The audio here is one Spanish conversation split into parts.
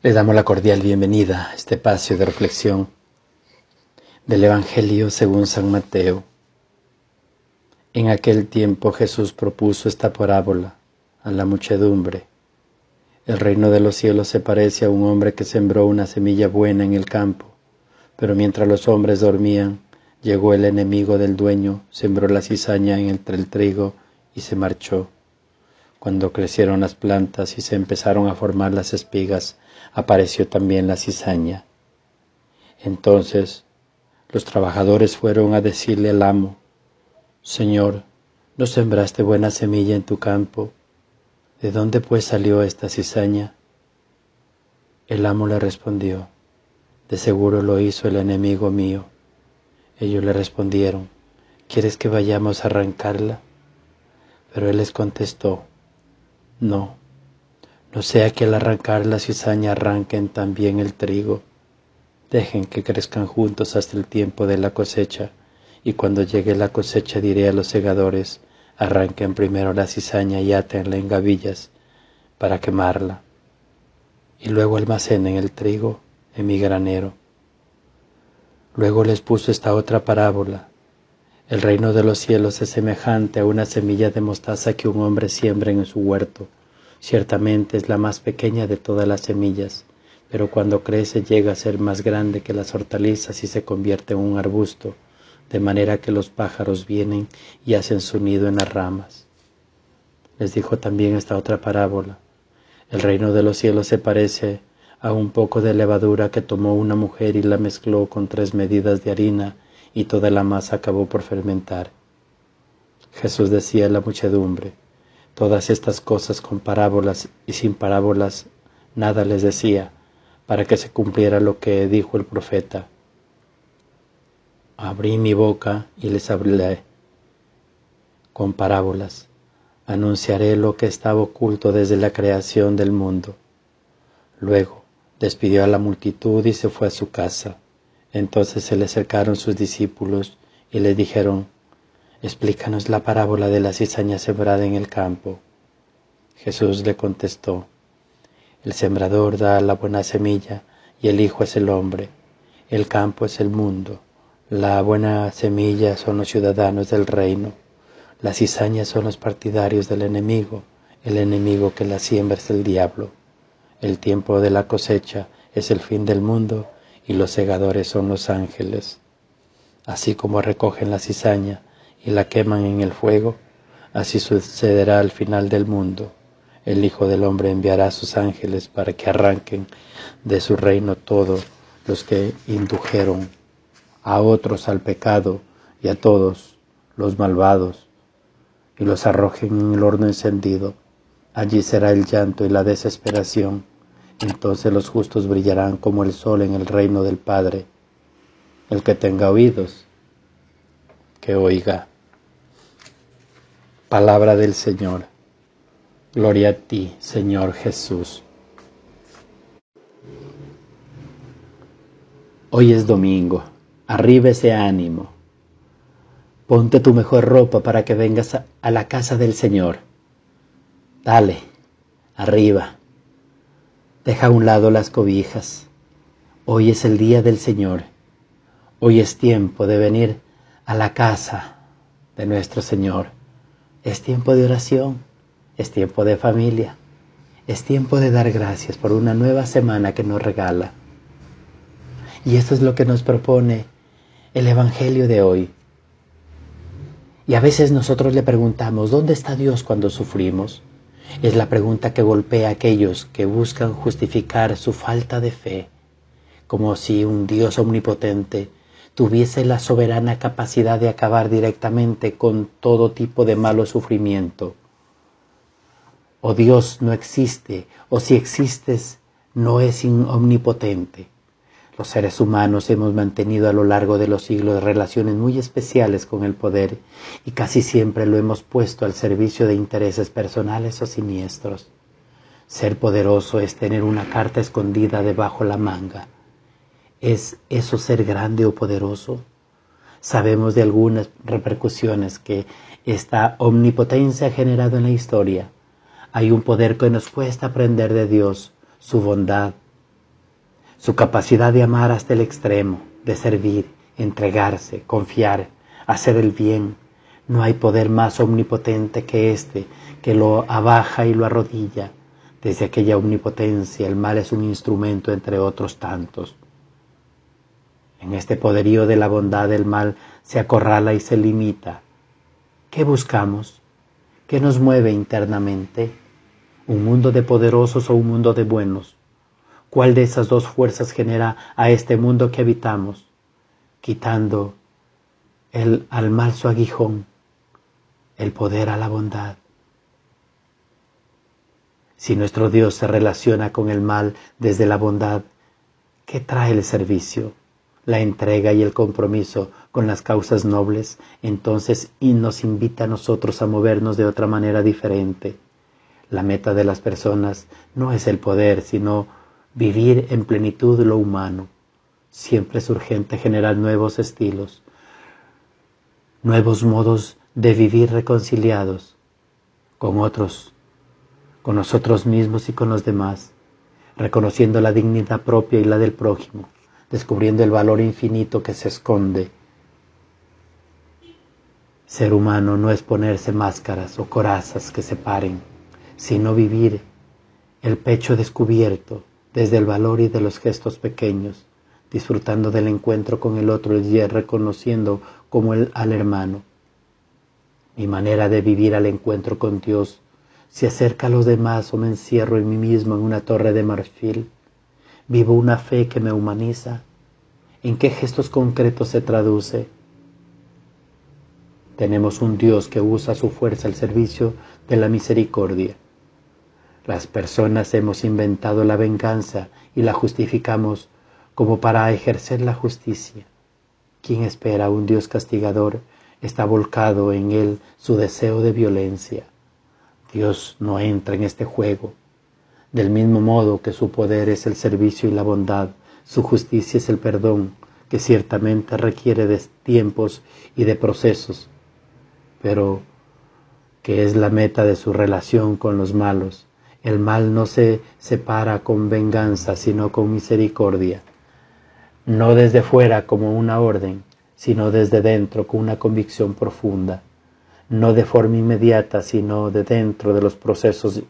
Le damos la cordial bienvenida a este espacio de reflexión del Evangelio según San Mateo. En aquel tiempo Jesús propuso esta parábola a la muchedumbre. El reino de los cielos se parece a un hombre que sembró una semilla buena en el campo, pero mientras los hombres dormían, llegó el enemigo del dueño, sembró la cizaña entre el trigo y se marchó. Cuando crecieron las plantas y se empezaron a formar las espigas, apareció también la cizaña. Entonces los trabajadores fueron a decirle al amo: Señor, ¿no sembraste buena semilla en tu campo? ¿De dónde pues salió esta cizaña? El amo le respondió: de seguro lo hizo el enemigo mío. Ellos le respondieron: ¿quieres que vayamos a arrancarla? Pero él les contestó: no sea que al arrancar la cizaña arranquen también el trigo. Dejen que crezcan juntos hasta el tiempo de la cosecha, y cuando llegue la cosecha diré a los segadores: arranquen primero la cizaña y átenla en gavillas para quemarla, y luego almacenen el trigo en mi granero. Luego les puso esta otra parábola: el reino de los cielos es semejante a una semilla de mostaza que un hombre siembra en su huerto. Ciertamente es la más pequeña de todas las semillas, pero cuando crece llega a ser más grande que las hortalizas y se convierte en un arbusto, de manera que los pájaros vienen y hacen su nido en las ramas. Les dijo también esta otra parábola: el reino de los cielos se parece a un poco de levadura que tomó una mujer y la mezcló con 3 medidas de harina, y toda la masa acabó por fermentar. Jesús decía a la muchedumbre todas estas cosas con parábolas, y sin parábolas nada les decía, para que se cumpliera lo que dijo el profeta: abrí mi boca y les hablaré con parábolas, anunciaré lo que estaba oculto desde la creación del mundo. Luego despidió a la multitud y se fue a su casa. Entonces se le acercaron sus discípulos y le dijeron: explícanos la parábola de la cizaña sembrada en el campo. Jesús le contestó: el sembrador da la buena semilla y el Hijo es el hombre. El campo es el mundo. La buena semilla son los ciudadanos del reino. Las cizañas son los partidarios del enemigo. El enemigo que la siembra es el diablo. El tiempo de la cosecha es el fin del mundo y los segadores son los ángeles. Así como recogen la cizaña y la queman en el fuego, así sucederá al final del mundo. El Hijo del Hombre enviará a sus ángeles para que arranquen de su reino todos los que indujeron a otros al pecado y a todos los malvados, y los arrojen en el horno encendido. Allí será el llanto y la desesperación. Entonces los justos brillarán como el sol en el reino del Padre. El que tenga oídos, que oiga. Palabra del Señor. Gloria a ti, Señor Jesús. Hoy es domingo. Arriba ese ánimo. Ponte tu mejor ropa para que vengas a la casa del Señor. Dale, arriba. Deja a un lado las cobijas. Hoy es el día del Señor. Hoy es tiempo de venir a la casa de nuestro Señor. Es tiempo de oración. Es tiempo de familia. Es tiempo de dar gracias por una nueva semana que nos regala. Y esto es lo que nos propone el Evangelio de hoy. Y a veces nosotros le preguntamos: ¿dónde está Dios cuando sufrimos? Es la pregunta que golpea a aquellos que buscan justificar su falta de fe, como si un Dios omnipotente tuviese la soberana capacidad de acabar directamente con todo tipo de malo sufrimiento. O Dios no existe, o si existes, no es omnipotente. Los seres humanos hemos mantenido a lo largo de los siglos relaciones muy especiales con el poder, y casi siempre lo hemos puesto al servicio de intereses personales o siniestros. Ser poderoso es tener una carta escondida debajo la manga. ¿Es eso ser grande o poderoso? Sabemos de algunas repercusiones que esta omnipotencia ha generado en la historia. Hay un poder que nos cuesta aprender de Dios, su bondad, Su capacidad de amar hasta el extremo, de servir, entregarse, confiar, hacer el bien. No hay poder más omnipotente que este, que lo abaja y lo arrodilla. Desde aquella omnipotencia el mal es un instrumento entre otros tantos. En este poderío de la bondad el mal se acorrala y se limita. ¿Qué buscamos? ¿Qué nos mueve internamente? ¿Un mundo de poderosos o un mundo de buenos? ¿Cuál de esas dos fuerzas genera a este mundo que habitamos, quitando al mal su aguijón, el poder a la bondad? Si nuestro Dios se relaciona con el mal desde la bondad, ¿qué trae el servicio, la entrega y el compromiso con las causas nobles? Entonces nos invita a nosotros a movernos de otra manera diferente. La meta de las personas no es el poder, sino vivir en plenitud lo humano. Siempre es urgente generar nuevos estilos, nuevos modos de vivir reconciliados con otros, con nosotros mismos y con los demás, reconociendo la dignidad propia y la del prójimo, descubriendo el valor infinito que se esconde. Ser humano no es ponerse máscaras o corazas que separen, sino vivir el pecho descubierto desde el valor y de los gestos pequeños, disfrutando del encuentro con el otro y reconociendo como al hermano. Mi manera de vivir al encuentro con Dios se acerca a los demás o me encierro en mí mismo en una torre de marfil. Vivo una fe que me humaniza. ¿En qué gestos concretos se traduce? Tenemos un Dios que usa su fuerza al servicio de la misericordia. Las personas hemos inventado la venganza y la justificamos como para ejercer la justicia. Quien espera a un Dios castigador está volcado en él su deseo de violencia. Dios no entra en este juego. Del mismo modo que su poder es el servicio y la bondad, su justicia es el perdón, que ciertamente requiere de tiempos y de procesos, pero que es la meta de su relación con los malos. El mal no se separa con venganza, sino con misericordia. No desde fuera como una orden, sino desde dentro con una convicción profunda. No de forma inmediata, sino de dentro de los procesos,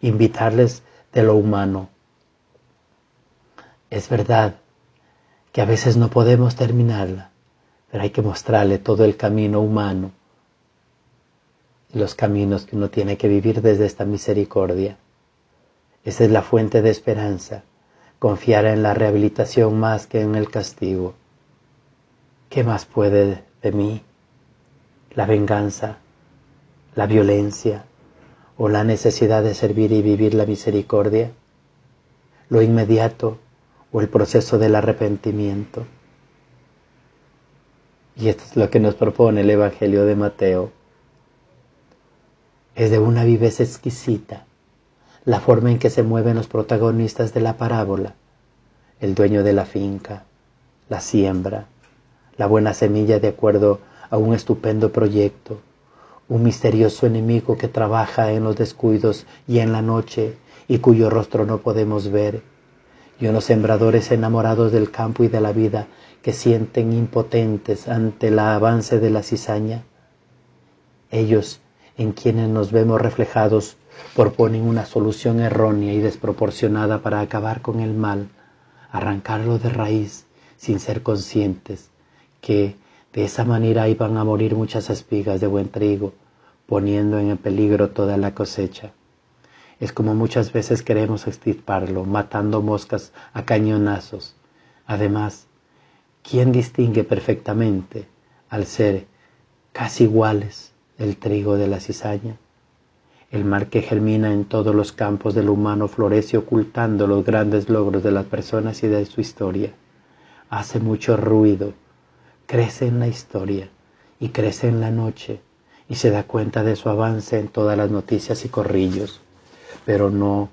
invitarles de lo humano. Es verdad que a veces no podemos terminarla, pero hay que mostrarle todo el camino humano, los caminos que uno tiene que vivir desde esta misericordia. Esa es la fuente de esperanza, confiar en la rehabilitación más que en el castigo. ¿Qué más puede de mí? ¿La venganza, la violencia o la necesidad de servir y vivir la misericordia? ¿Lo inmediato o el proceso del arrepentimiento? Y esto es lo que nos propone el Evangelio de Mateo. Es de una viveza exquisita la forma en que se mueven los protagonistas de la parábola, el dueño de la finca, la siembra, la buena semilla de acuerdo a un estupendo proyecto, un misterioso enemigo que trabaja en los descuidos y en la noche y cuyo rostro no podemos ver, y unos sembradores enamorados del campo y de la vida que sienten impotentes ante el avance de la cizaña. Ellos, en quienes nos vemos reflejados, proponen una solución errónea y desproporcionada para acabar con el mal, arrancarlo de raíz sin ser conscientes que de esa manera iban a morir muchas espigas de buen trigo, poniendo en peligro toda la cosecha. Es como muchas veces queremos extirparlo, matando moscas a cañonazos. Además, ¿quién distingue perfectamente, al ser casi iguales, el trigo de la cizaña? El mal que germina en todos los campos del humano florece ocultando los grandes logros de las personas y de su historia. Hace mucho ruido, crece en la historia y crece en la noche y se da cuenta de su avance en todas las noticias y corrillos, pero no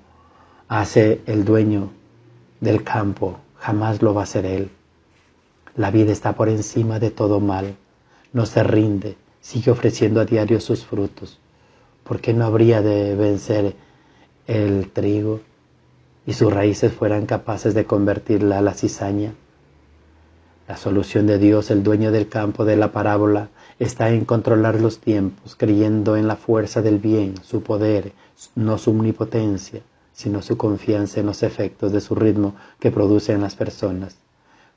hace el dueño del campo, jamás lo va a hacer él. La vida está por encima de todo mal, no se rinde, sigue ofreciendo a diario sus frutos. ¿Por qué no habría de vencer el trigo? y sus raíces fueran capaces de convertirla a la cizaña. La solución de Dios, el dueño del campo de la parábola, está en controlar los tiempos, creyendo en la fuerza del bien, su poder, no su omnipotencia, sino su confianza en los efectos de su ritmo que produce en las personas,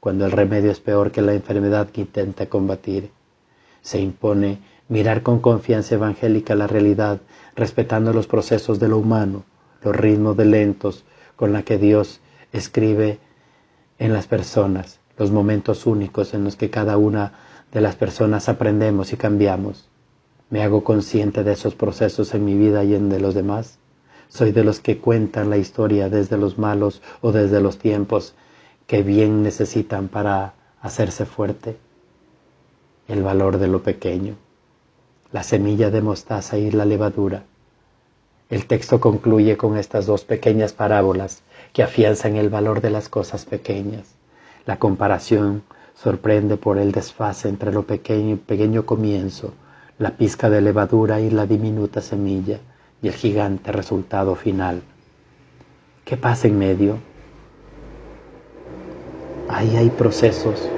cuando el remedio es peor que la enfermedad que intenta combatir. Se impone mirar con confianza evangélica la realidad, respetando los procesos de lo humano, los ritmos de lentos con la que Dios escribe en las personas, los momentos únicos en los que cada una de las personas aprendemos y cambiamos. ¿Me hago consciente de esos procesos en mi vida y en de los demás? ¿Soy de los que cuentan la historia desde los malos o desde los tiempos que bien necesitan para hacerse fuerte? El valor de lo pequeño, la semilla de mostaza y la levadura. El texto concluye con estas dos pequeñas parábolas que afianzan el valor de las cosas pequeñas. La comparación sorprende por el desfase entre lo pequeño comienzo, la pizca de levadura y la diminuta semilla, y el gigante resultado final. ¿Qué pasa en medio? Ahí hay procesos,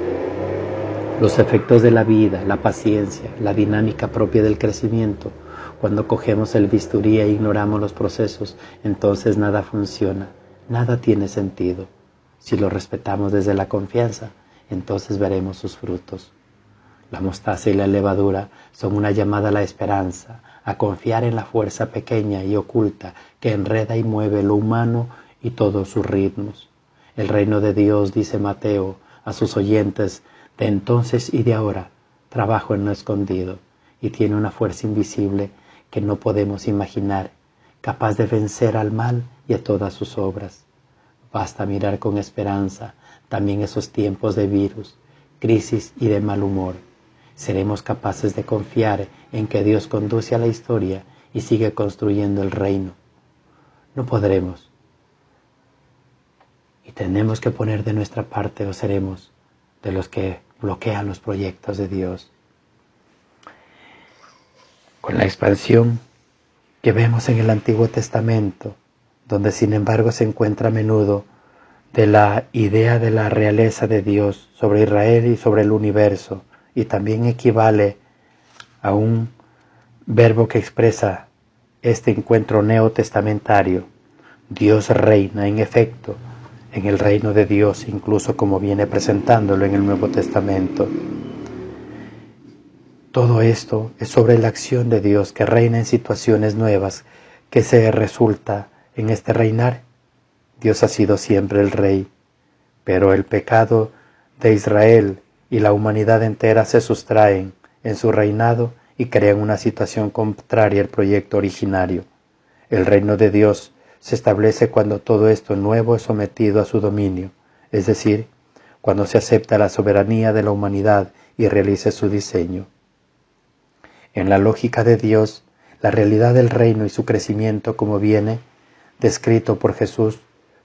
los efectos de la vida, la paciencia, la dinámica propia del crecimiento. Cuando cogemos el bisturí e ignoramos los procesos, entonces nada funciona, nada tiene sentido. Si lo respetamos desde la confianza, entonces veremos sus frutos. La mostaza y la levadura son una llamada a la esperanza, a confiar en la fuerza pequeña y oculta que enreda y mueve lo humano y todos sus ritmos. El reino de Dios, dice Mateo a sus oyentes, de entonces y de ahora, trabajo en lo escondido, y tiene una fuerza invisible que no podemos imaginar, capaz de vencer al mal y a todas sus obras. Basta mirar con esperanza también esos tiempos de virus, crisis y de mal humor. Seremos capaces de confiar en que Dios conduce a la historia y sigue construyendo el reino. No podremos. Y tenemos que poner de nuestra parte o seremos de los que bloquean los proyectos de Dios. Con la expansión que vemos en el Antiguo Testamento, donde sin embargo se encuentra a menudo de la idea de la realeza de Dios sobre Israel y sobre el universo, y también equivale a un verbo que expresa este encuentro neotestamentario. Dios reina, en efecto, en el reino de Dios, incluso como viene presentándolo en el Nuevo Testamento. Todo esto es sobre la acción de Dios que reina en situaciones nuevas que se resulta en este reinar. Dios ha sido siempre el Rey, pero el pecado de Israel y la humanidad entera se sustraen en su reinado y crean una situación contraria al proyecto originario. El reino de Dios se establece cuando todo esto nuevo es sometido a su dominio, es decir, cuando se acepta la soberanía de la humanidad y realiza su diseño. En la lógica de Dios, la realidad del reino y su crecimiento como viene descrito por Jesús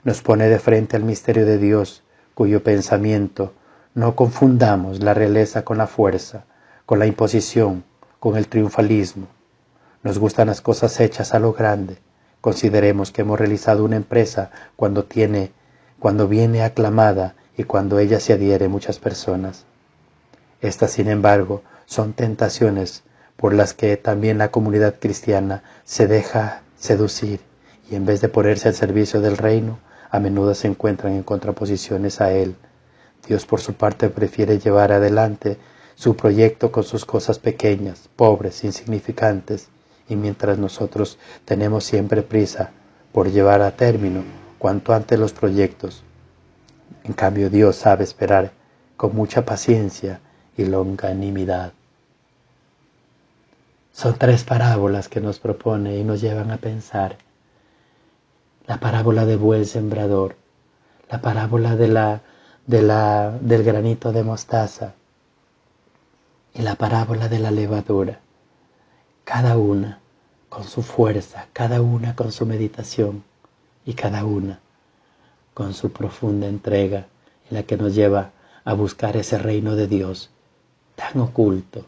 nos pone de frente al misterio de Dios, cuyo pensamiento no confundamos la realeza con la fuerza, con la imposición, con el triunfalismo. Nos gustan las cosas hechas a lo grande. Consideremos que hemos realizado una empresa cuando viene aclamada y cuando ella se adhiere muchas personas. Estas, sin embargo, son tentaciones por las que también la comunidad cristiana se deja seducir y en vez de ponerse al servicio del reino, a menudo se encuentran en contraposiciones a él. Dios por su parte prefiere llevar adelante su proyecto con sus cosas pequeñas, pobres, insignificantes, y mientras nosotros tenemos siempre prisa por llevar a término cuanto antes los proyectos, en cambio Dios sabe esperar con mucha paciencia y longanimidad. Son tres parábolas que nos propone y nos llevan a pensar. La parábola del buen sembrador, la parábola del granito de mostaza y la parábola de la levadura. Cada una con su fuerza, cada una con su meditación y cada una con su profunda entrega en la que nos lleva a buscar ese reino de Dios tan oculto,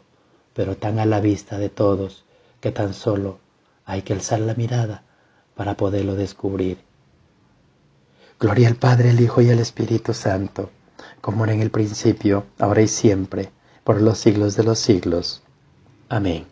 pero tan a la vista de todos, que tan solo hay que alzar la mirada para poderlo descubrir. Gloria al Padre, al Hijo y al Espíritu Santo, como era en el principio, ahora y siempre, por los siglos de los siglos. Amén.